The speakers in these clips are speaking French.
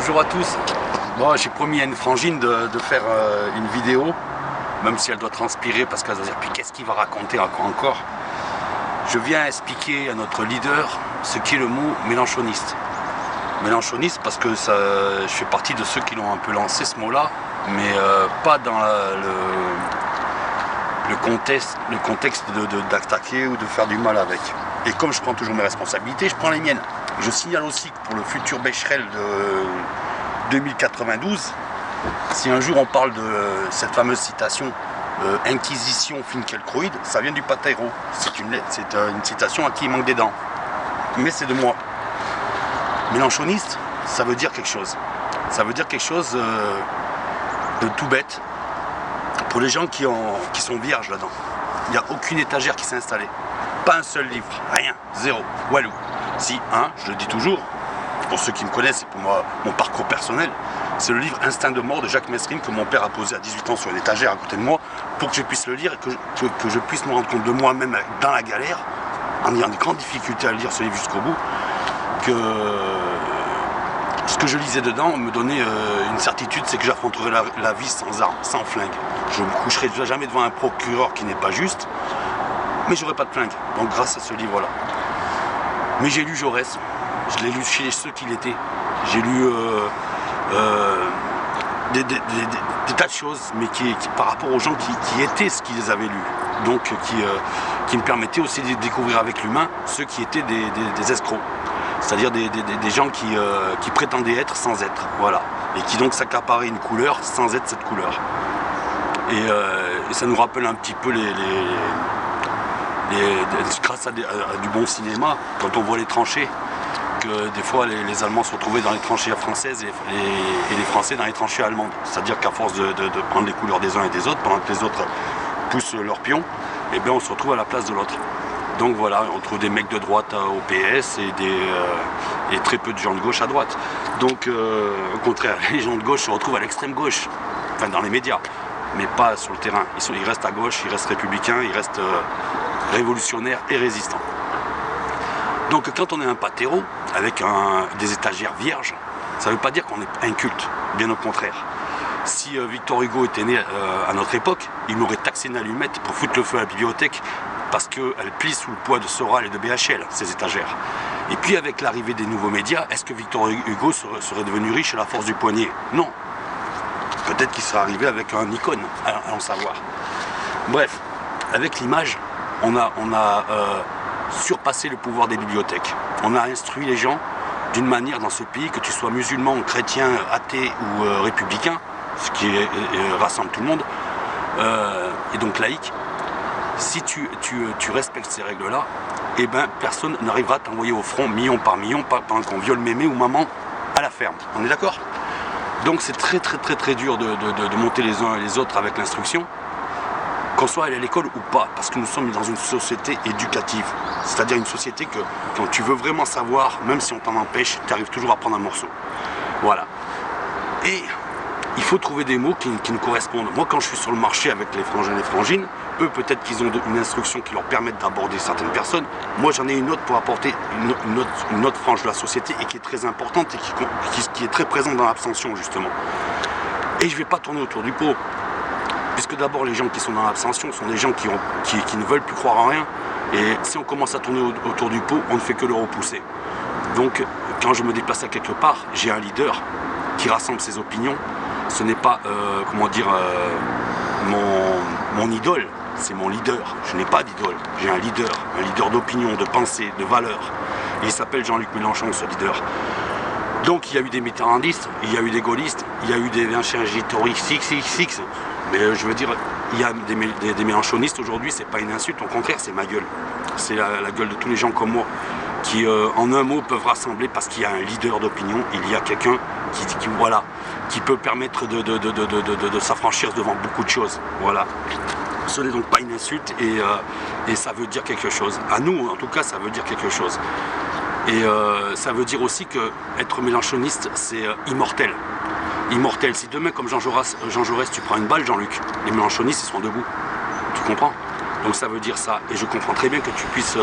Bonjour à tous. Bon, j'ai promis à une frangine de faire une vidéo, même si elle doit transpirer parce qu'elle doit dire puis qu'est-ce qu'il va raconter encore. Je viens expliquer à notre leader ce qu'est le mot mélanchoniste. Mélanchoniste parce que je fais partie de ceux qui l'ont un peu lancé ce mot-là, mais pas dans le contexte d'attaquer ou de faire du mal avec. Et comme je prends toujours mes responsabilités, je prends les miennes. Je signale aussi que pour le futur Becherel de 2092, si un jour on parle de cette fameuse citation Inquisition Finkielkraut, ça vient du Pateiro. C'est une citation à qui il manque des dents. Mais c'est de moi. Mélanchoniste, ça veut dire quelque chose. Ça veut dire quelque chose de tout bête. Pour les gens qui sont vierges là-dedans. Il n'y a aucune étagère qui s'est installée. Pas un seul livre, rien, zéro, walou. Si, je le dis toujours, pour ceux qui me connaissent et pour moi, mon parcours personnel, c'est le livre Instinct de mort de Jacques Messrine que mon père a posé à 18 ans sur une étagère à côté de moi pour que je puisse le lire et que je puisse me rendre compte de moi-même dans la galère, en ayant des grandes difficultés à lire ce livre jusqu'au bout, que ce que je lisais dedans me donnait une certitude, c'est que j'affronterai la vie sans armes, sans flingue. Je ne me coucherai jamais devant un procureur qui n'est pas juste, mais j'aurai pas de flingue, donc grâce à ce livre-là. Mais j'ai lu Jaurès, je l'ai lu chez ceux qu'il était. J'ai lu des tas de choses, mais qui par rapport aux gens qui étaient ce qu'ils avaient lu. Donc qui me permettaient aussi de découvrir avec l'humain ceux qui étaient des escrocs. C'est-à-dire des gens qui prétendaient être sans être, voilà. Et qui donc s'accaparaient une couleur sans être cette couleur. Et ça nous rappelle un petit peu grâce à du bon cinéma, quand on voit les tranchées, que des fois les Allemands se retrouvaient dans les tranchées françaises et les Français dans les tranchées allemandes. C'est-à-dire qu'à force de prendre les couleurs des uns et des autres, pendant que les autres poussent leur pion, et bien on se retrouve à la place de l'autre. Donc voilà, on trouve des mecs de droite au PS et très peu de gens de gauche à droite. Donc au contraire, les gens de gauche se retrouvent à l'extrême gauche, enfin dans les médias, mais pas sur le terrain. Ils restent à gauche, ils restent républicains, ils restent révolutionnaires et résistants. Donc quand on est un Pateiro, avec des étagères vierges, ça ne veut pas dire qu'on est inculte, bien au contraire. Si Victor Hugo était né à notre époque, il m'aurait taxé une allumette pour foutre le feu à la bibliothèque parce qu'elle plie sous le poids de Soral et de BHL, ces étagères. Et puis avec l'arrivée des nouveaux médias, est-ce que Victor Hugo serait devenu riche à la force du poignet? Non. Peut-être qu'il serait arrivé avec un icône, allons savoir. Bref, avec l'image, on a surpassé le pouvoir des bibliothèques. On a instruit les gens d'une manière dans ce pays, que tu sois musulman, chrétien, athée ou républicain, ce qui rassemble tout le monde, et donc laïque. Si tu respectes ces règles-là, eh ben, personne n'arrivera à t'envoyer au front million par million pendant qu'on viole mémé ou maman à la ferme. On est d'accord? Donc c'est très dur de monter les uns et les autres avec l'instruction, qu'on soit allé à l'école ou pas, parce que nous sommes dans une société éducative. C'est-à-dire une société que quand tu veux vraiment savoir, même si on t'en empêche, tu arrives toujours à prendre un morceau. Voilà. Et il faut trouver des mots qui nous correspondent. Moi, quand je suis sur le marché avec les frangins et les frangines, eux, peut-être qu'ils ont une instruction qui leur permet d'aborder certaines personnes. Moi, j'en ai une autre pour apporter une autre frange de la société et qui est très importante et qui est très présente dans l'abstention, justement. Et je ne vais pas tourner autour du pot. Puisque d'abord, les gens qui sont dans l'abstention sont des gens qui ne veulent plus croire en rien. Et si on commence à tourner autour du pot, on ne fait que le repousser. Donc, quand je me déplace à quelque part, j'ai un leader qui rassemble ses opinions. Ce n'est pas, mon idole, c'est mon leader. Je n'ai pas d'idole, j'ai un leader d'opinion, de pensée, de valeur. Et il s'appelle Jean-Luc Mélenchon, ce leader. Donc il y a eu des mitterrandistes, il y a eu des gaullistes, il y a eu des Vercingétorix, mais je veux dire, il y a des mélenchonistes aujourd'hui, c'est pas une insulte, au contraire, c'est ma gueule. C'est la gueule de tous les gens comme moi, qui en un mot peuvent rassembler parce qu'il y a un leader d'opinion, il y a quelqu'un qui peut permettre de s'affranchir devant beaucoup de choses. Voilà. Ce n'est donc pas une insulte et ça veut dire quelque chose. À nous, en tout cas, ça veut dire quelque chose. Et ça veut dire aussi que être mélenchoniste, c'est immortel. Immortel. Si demain, comme Jean Jaurès, tu prends une balle, Jean-Luc, les mélenchonistes, ils seront debout. Tu comprends? Donc ça veut dire ça. Et je comprends très bien que tu puisses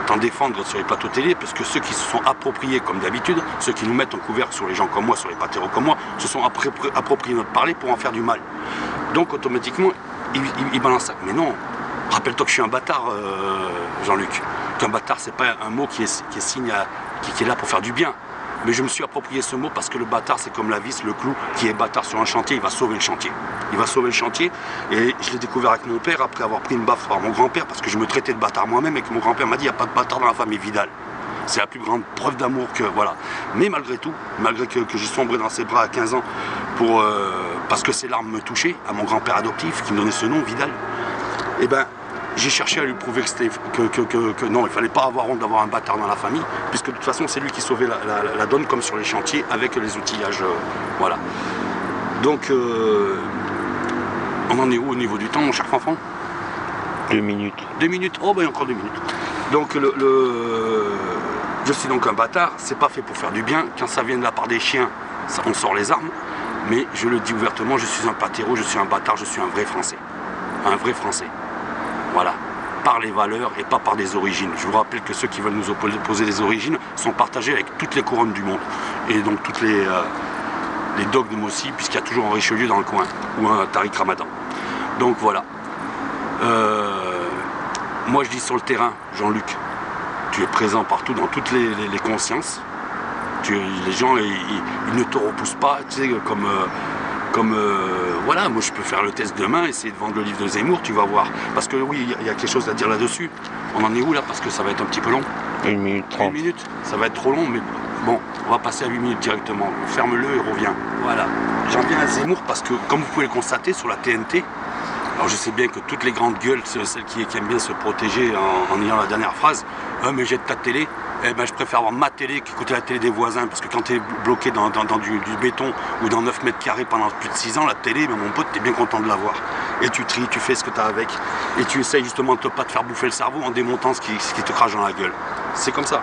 t'en défendre sur les plateaux télé, parce que ceux qui se sont appropriés, comme d'habitude, ceux qui nous mettent en couvercle sur les gens comme moi, sur les patéros comme moi, se sont appropriés notre parler pour en faire du mal. Donc automatiquement, ils balancent ça. Mais non, rappelle-toi que je suis un bâtard, Jean-Luc. Qu'un bâtard, c'est pas un mot qui est là pour faire du bien. Mais je me suis approprié ce mot parce que le bâtard, c'est comme la vis, le clou, qui est bâtard sur un chantier, il va sauver le chantier. Il va sauver le chantier. Et je l'ai découvert avec mon père, après avoir pris une baffe par mon grand-père, parce que je me traitais de bâtard moi-même, et que mon grand-père m'a dit, il n'y a pas de bâtard dans la famille Vidal. C'est la plus grande preuve d'amour que, voilà. Mais malgré tout, malgré que j'ai sombré dans ses bras à 15 ans, parce que ses larmes me touchaient, à mon grand-père adoptif, qui me donnait ce nom, Vidal, eh ben, j'ai cherché à lui prouver que non, il ne fallait pas avoir honte d'avoir un bâtard dans la famille, puisque de toute façon c'est lui qui sauvait la donne, comme sur les chantiers, avec les outillages, voilà. Donc, on en est où au niveau du temps, mon cher Fanfan? 2 minutes. 2 minutes? Oh ben encore 2 minutes. Donc je suis donc un bâtard, c'est pas fait pour faire du bien, quand ça vient de la part des chiens, on sort les armes, mais je le dis ouvertement, je suis un patéro, je suis un bâtard, je suis un vrai Français. Un vrai Français. Voilà, par les valeurs et pas par des origines. Je vous rappelle que ceux qui veulent nous opposer des origines sont partagés avec toutes les couronnes du monde. Et donc toutes les dogmes aussi, puisqu'il y a toujours un Richelieu dans le coin, ou un Tariq Ramadan. Donc voilà. Moi je dis sur le terrain, Jean-Luc, tu es présent partout dans toutes les consciences. Les gens, ils ne te repoussent pas, tu sais, voilà, moi je peux faire le test demain, essayer de vendre le livre de Zemmour, tu vas voir. Parce que oui, il y a quelque chose à dire là-dessus. On en est où là? Parce que ça va être un petit peu long. 1 minute 30. 1 minute, ça va être trop long, mais bon, on va passer à 8 minutes directement. Ferme-le et reviens. Voilà. J'en viens à Zemmour parce que, comme vous pouvez le constater sur la TNT, alors je sais bien que toutes les grandes gueules, celles qui aiment bien se protéger en ayant la dernière phrase, mais jette ta télé. Eh ben, je préfère avoir ma télé qu'écouter la télé des voisins, parce que quand tu es bloqué dans du béton ou dans 9 mètres carrés pendant plus de 6 ans, la télé, mais mon pote, tu es bien content de l'avoir. Et tu tries, tu fais ce que tu as avec, et tu essayes justement de pas te faire bouffer le cerveau en démontant ce qui te crache dans la gueule. C'est comme ça.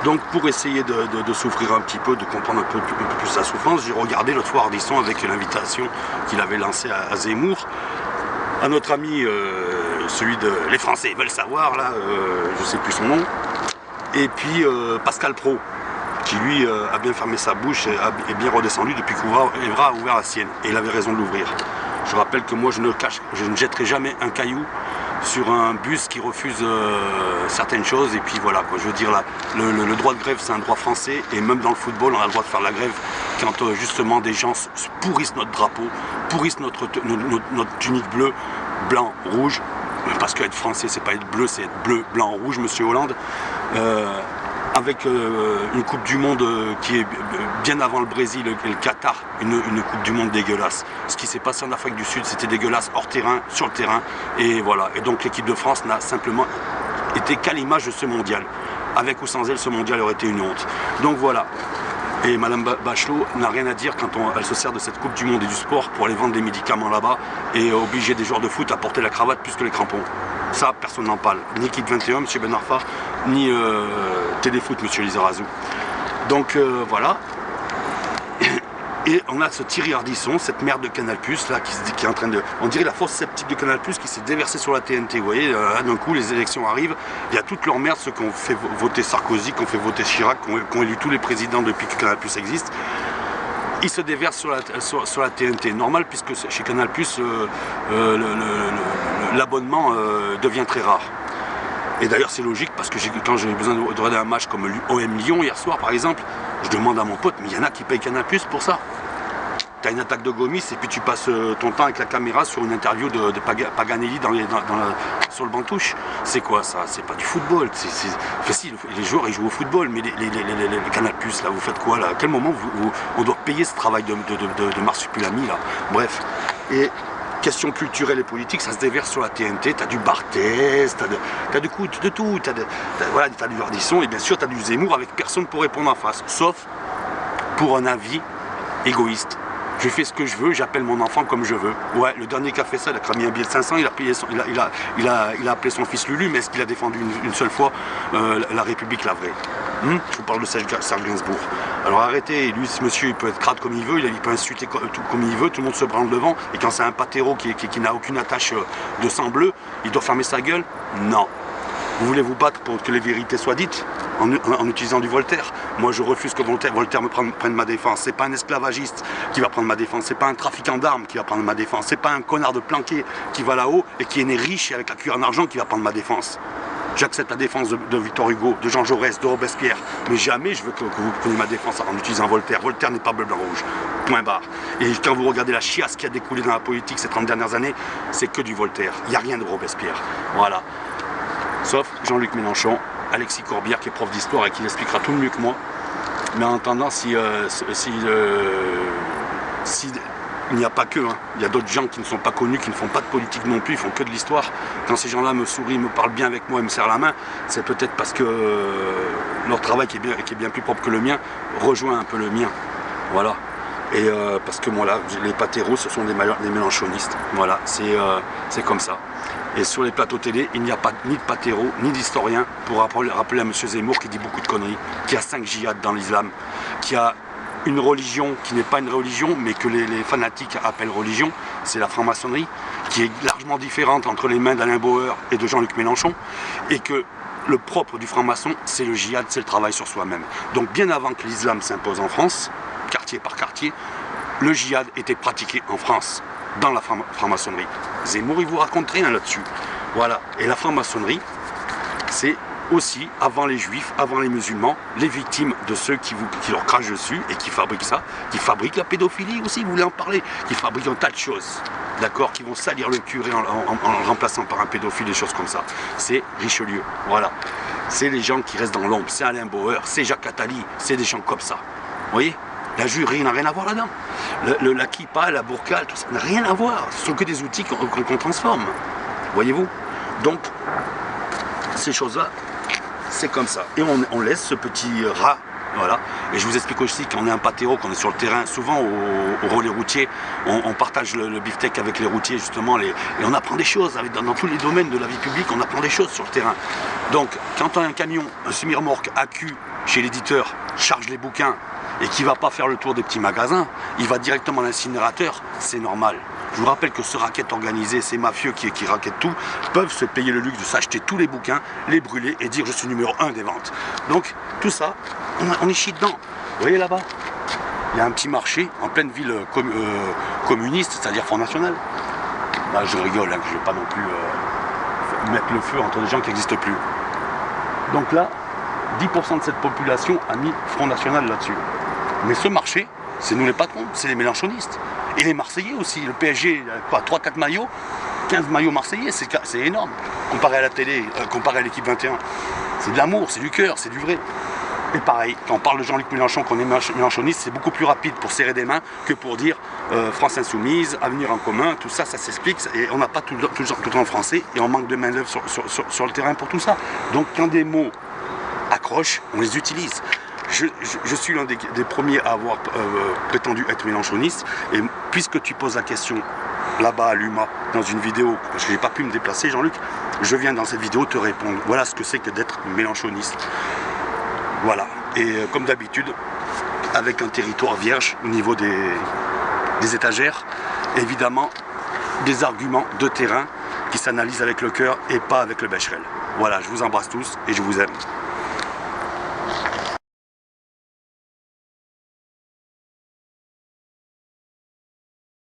Donc pour essayer de souffrir un petit peu, de comprendre un peu plus sa souffrance, j'ai regardé l'autre fois Ardisson avec l'invitation qu'il avait lancée à Zemmour, à notre ami, celui de Les Français veulent savoir, là, je sais plus son nom. Et puis Pascal Praud, qui lui a bien fermé sa bouche et est bien redescendu depuis qu'Evra a ouvert la sienne. Et il avait raison de l'ouvrir. Je rappelle que moi je ne jetterai jamais un caillou sur un bus qui refuse certaines choses. Et puis voilà, quoi. Je veux dire, le droit de grève c'est un droit français. Et même dans le football on a le droit de faire la grève quand justement des gens pourrissent notre drapeau, pourrissent notre tunique bleue, blanc, rouge. Parce qu'être français, c'est pas être bleu, c'est être bleu, blanc, rouge, monsieur Hollande. Avec une Coupe du Monde qui est bien avant le Brésil et le Qatar, une Coupe du Monde dégueulasse. Ce qui s'est passé en Afrique du Sud, c'était dégueulasse hors terrain, sur le terrain. Et voilà. Et donc l'équipe de France n'a simplement été qu'à l'image de ce mondial. Avec ou sans elle, ce mondial aurait été une honte. Donc voilà. Et Madame Bachelot n'a rien à dire quand elle se sert de cette Coupe du Monde et du sport pour aller vendre des médicaments là-bas et obliger des joueurs de foot à porter la cravate plus que les crampons. Ça, personne n'en parle. Ni Kid 21, M. Ben Arfa, ni Téléfoot, M. Lizarazu. Donc voilà. Et on a ce Thierry Ardisson, cette merde de Canal+, là, qui est en train de... On dirait la force sceptique de Canal+, qui s'est déversée sur la TNT, vous voyez, d'un coup, les élections arrivent, il y a toute leur merde, ceux qui ont fait voter Sarkozy, qui ont fait voter Chirac, qui ont élu tous les présidents depuis que Canal+ existe. Ils se déversent sur la TNT. Normal, puisque chez Canal+, l'abonnement devient très rare. Et d'ailleurs, c'est logique, parce que quand j'ai besoin de regarder un match comme OM Lyon hier soir, par exemple, je demande à mon pote, mais il y en a qui payent Canal+ pour ça. Tu as une attaque de Gomis et puis tu passes ton temps avec la caméra sur une interview de Paganelli sur le banc de touche. C'est quoi ça? C'est pas du football. Enfin, si, les joueurs ils jouent au football, mais les Canal+, là, vous faites quoi là? À quel moment on doit payer ce travail de marsupilami là? Bref. Et question culturelle et politique, ça se déverse sur la TNT. T'as du Barthès, t'as de tout. T'as du Ardisson et bien sûr t'as du Zemmour avec personne pour répondre en face, sauf pour un avis égoïste. Je fais ce que je veux, j'appelle mon enfant comme je veux. Ouais, le dernier qui a fait ça, il a cramé un billet de 500, il a appelé son fils Lulu, mais est-ce qu'il a défendu une seule fois la République, la vraie? Je vous parle de Serge Gainsbourg. Alors arrêtez, lui, ce monsieur, il peut être crade comme il veut, il peut insulter comme il veut, tout le monde se branle devant, et quand c'est un patéro qui n'a aucune attache de sang bleu, il doit fermer sa gueule? Non. Vous voulez vous battre pour que les vérités soient dites en utilisant du Voltaire. Moi je refuse que Voltaire me prenne ma défense. C'est pas un esclavagiste qui va prendre ma défense. C'est pas un trafiquant d'armes qui va prendre ma défense. C'est pas un connard de planqué qui va là-haut et qui est né riche et avec la cuillère en argent qui va prendre ma défense. J'accepte la défense de Victor Hugo, de Jean Jaurès, de Robespierre, mais jamais je veux que vous preniez ma défense en utilisant Voltaire. Voltaire n'est pas bleu, blanc, rouge. Point barre. Et quand vous regardez la chiasse qui a découlé dans la politique ces 30 dernières années, c'est que du Voltaire. Il n'y a rien de Robespierre. Voilà. Sauf Jean-Luc Mélenchon, Alexis Corbière qui est prof d'histoire et qui l'expliquera tout mieux que moi. Mais en attendant, il n'y a pas que, hein. Il y a d'autres gens qui ne sont pas connus, qui ne font pas de politique non plus, ils font que de l'histoire. Quand ces gens-là me sourient, me parlent bien avec moi et me serrent la main, c'est peut-être parce que leur travail qui est bien plus propre que le mien, rejoint un peu le mien. Voilà. Et parce que moi là, les patéros, ce sont des mélenchonistes. Voilà, c'est comme ça. Et sur les plateaux télé, il n'y a pas ni de patéros, ni d'historiens pour rappeler à M. Zemmour qui dit beaucoup de conneries, qui a 5 djihad dans l'islam, qui a une religion qui n'est pas une religion, mais que les fanatiques appellent religion, c'est la franc-maçonnerie, qui est largement différente entre les mains d'Alain Bauer et de Jean-Luc Mélenchon, et que le propre du franc-maçon, c'est le djihad, c'est le travail sur soi-même. Donc bien avant que l'islam s'impose en France, quartier par quartier, le djihad était pratiqué en France, dans la franc-maçonnerie. Zemmour, il vous raconte rien là-dessus. Voilà. Et la franc-maçonnerie, c'est aussi, avant les juifs, avant les musulmans, les victimes de ceux qui leur crachent dessus et qui fabriquent ça, qui fabriquent la pédophilie aussi, vous voulez en parler, qui fabriquent un tas de choses, d'accord, qui vont salir le curé en le remplaçant par un pédophile, des choses comme ça. C'est Richelieu, voilà. C'est les gens qui restent dans l'ombre, c'est Alain Bauer, c'est Jacques Attali, c'est des gens comme ça. Vous voyez? La jury n'a rien à voir là-dedans. La kippa, la burqa, tout ça n'a rien à voir. Ce sont que des outils qu'on transforme. Voyez-vous? Donc, ces choses-là, c'est comme ça. Et on laisse ce petit rat, voilà. Et je vous explique aussi, quand on est un patéro, qu'on est sur le terrain, souvent au relais routier, on partage le beefsteak avec les routiers, justement, et on apprend des choses. Dans tous les domaines de la vie publique, on apprend des choses sur le terrain. Donc, quand on a un camion, un semi-remorque AQ chez l'éditeur, charge les bouquins, et qui ne va pas faire le tour des petits magasins, il va directement à l'incinérateur, c'est normal. Je vous rappelle que ce racket organisé, ces mafieux qui raquettent tout, peuvent se payer le luxe de s'acheter tous les bouquins, les brûler et dire je suis numéro 1 des ventes. Donc tout ça, on est chié dedans. Vous voyez là-bas, il y a un petit marché en pleine ville communiste, c'est-à-dire Front National. Là je rigole, hein, je ne vais pas non plus mettre le feu entre des gens qui n'existent plus. Donc là, 10% de cette population a mis Front National là-dessus. Mais ce marché, c'est nous les patrons, c'est les mélenchonistes. Et les Marseillais aussi. Le PSG, quoi, 3-4 maillots, 15 maillots marseillais, c'est énorme. Comparé à la télé, comparé à l'équipe 21. C'est de l'amour, c'est du cœur, c'est du vrai. Et pareil, quand on parle de Jean-Luc Mélenchon, qu'on est mélenchoniste, c'est beaucoup plus rapide pour serrer des mains que pour dire France Insoumise, Avenir en commun, tout ça, ça s'explique. Et on n'a pas tout le temps en français et on manque de main-d'œuvre sur le terrain pour tout ça. Donc quand des mots accrochent, on les utilise. Je suis l'un des premiers à avoir prétendu être mélenchoniste, et puisque tu poses la question là-bas à l'UMA dans une vidéo, parce que j'ai pas pu me déplacer, Jean-Luc, je viens dans cette vidéo te répondre. Voilà ce que c'est que d'être mélenchoniste. Voilà. Et comme d'habitude, avec un territoire vierge au niveau des étagères, évidemment des arguments de terrain qui s'analysent avec le cœur et pas avec le bécherel. Voilà, je vous embrasse tous et je vous aime.